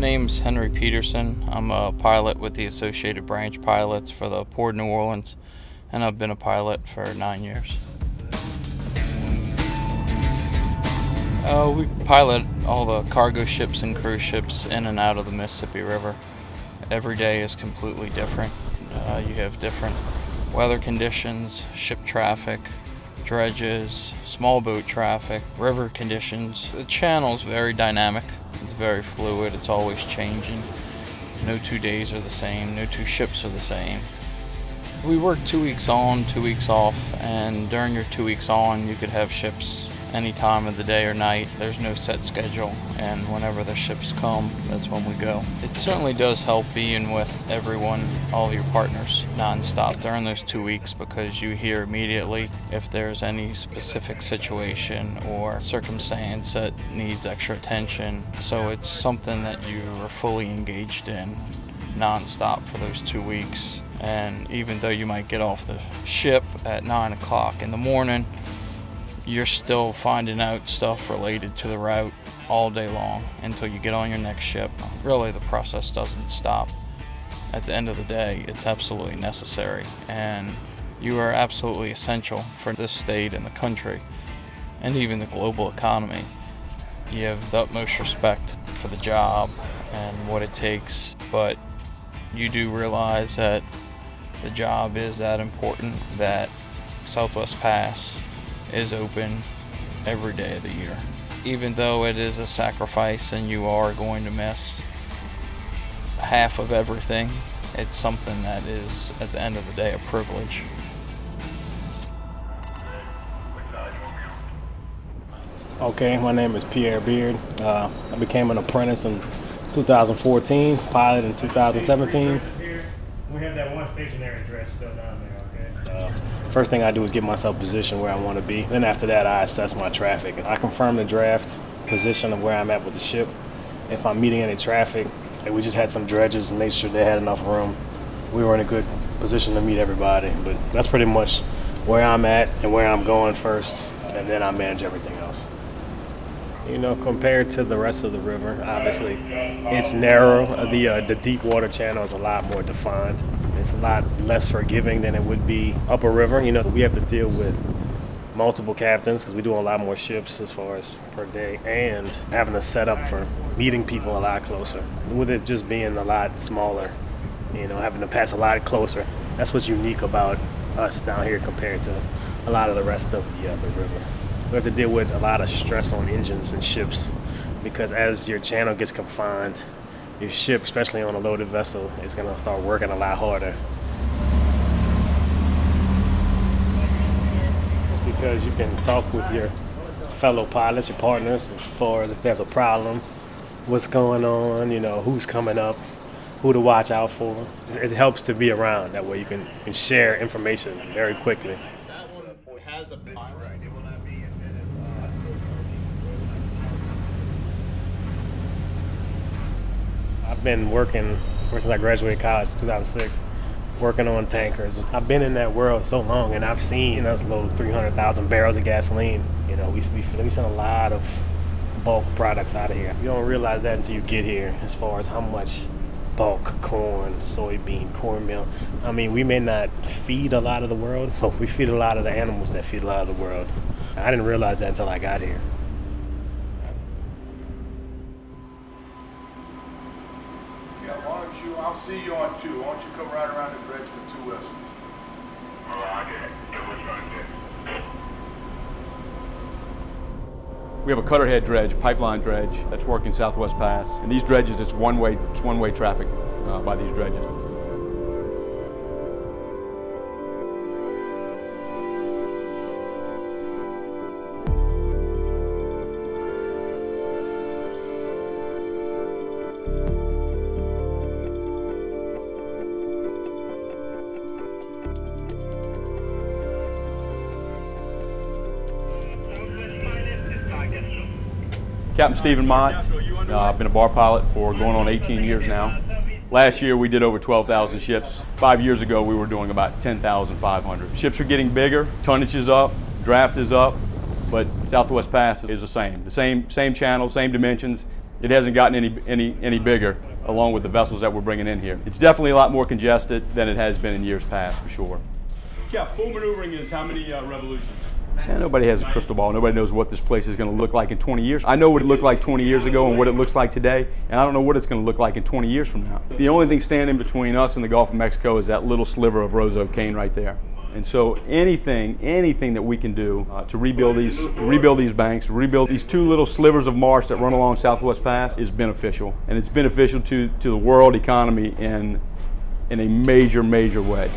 name's Henry Peterson. I'm a pilot with the Associated Branch Pilots for the Port of New Orleans, and I've been a pilot for 9 years. We pilot all the cargo ships and cruise ships in and out of the Mississippi River. Every day is completely different. You have different weather conditions, ship traffic, dredges, small boat traffic, river conditions. The channel's very dynamic. It's very fluid. It's always changing. No 2 days are the same. No 2 ships are the same. We work 2 weeks on, 2 weeks off, and during your 2 weeks on, you could have ships any time of the day or night. There's no set schedule, and whenever the ships come, that's when we go. It certainly does help being with everyone, all of your partners, non-stop during those 2 weeks, because you hear immediately if there's any specific situation or circumstance that needs extra attention. So it's something that you are fully engaged in non-stop for those 2 weeks. And even though you might get off the ship at 9 o'clock in the morning, you're still finding out stuff related to the route all day long until you get on your next ship. Really, the process doesn't stop. At the end of the day, it's absolutely necessary, and you are absolutely essential for this state and the country, and even the global economy. You have the utmost respect for the job and what it takes, but you do realize that the job is that important, that Southwest Pass is open every day of the year. Even though it is a sacrifice and you are going to miss half of everything, it's something that is, at the end of the day, a privilege. Okay, my name is Pierre Beard. I became an apprentice in 2014, pilot in 2017. We have that one stationary dredge still down there, okay? First thing I do is get myself positioned where I want to be. Then after that, I assess my traffic. I confirm the draft position of where I'm at with the ship. If I'm meeting any traffic, and we just had some dredges and made sure they had enough room. We were in a good position to meet everybody, but that's pretty much where I'm at and where I'm going first, and then I manage everything else. You know, compared to the rest of the river, obviously, it's narrow. The deep water channel is a lot more defined. It's a lot less forgiving than it would be upper-river. You know, we have to deal with multiple captains because we do a lot more ships as far as per day, and having to set up for meeting people a lot closer. With it just being a lot smaller, you know, having to pass a lot closer. That's what's unique about us down here compared to a lot of the rest of the river. We have to deal with a lot of stress on engines and ships because as your channel gets confined, your ship, especially on a loaded vessel, is going to start working a lot harder. It's because you can talk with your fellow pilots, your partners, as far as if there's a problem, what's going on, you know, who's coming up, who to watch out for. It helps to be around. That way you can share information very quickly. That one has a pilot. I've been working ever since I graduated college, 2006, working on tankers. I've been in that world so long, and I've seen us load 300,000 barrels of gasoline. You know, we send a lot of bulk products out of here. You don't realize that until you get here, as far as how much bulk corn, soybean, cornmeal. I mean, we may not feed a lot of the world, but we feed a lot of the animals that feed a lot of the world. I didn't realize that until I got here. I'll see you on 2. Why don't you come right around the bridge for 2 whistles? We have a cutterhead dredge, pipeline dredge, that's working Southwest Pass. And these dredges, it's one-way traffic by these dredges. Captain Stephen Mott. I've been a bar pilot for going on 18 years now. Last year we did over 12,000 ships. 5 years ago we were doing about 10,500. Ships are getting bigger, tonnage is up, draft is up, but Southwest Pass is the same. The same channel, same dimensions, It hasn't gotten any bigger, along with the vessels that we're bringing in here. It's definitely a lot more congested than it has been in years past, for sure. Yeah, full maneuvering is how many revolutions? And nobody has a crystal ball. Nobody knows what this place is going to look like in 20 years. I know what it looked like 20 years ago and what it looks like today, and I don't know what it's going to look like in 20 years from now. The only thing standing between us and the Gulf of Mexico is that little sliver of roseoak cane right there. And so anything that we can do to rebuild these banks, rebuild these two little slivers of marsh that run along Southwest Pass is beneficial. And it's beneficial to the world economy in a major, major way.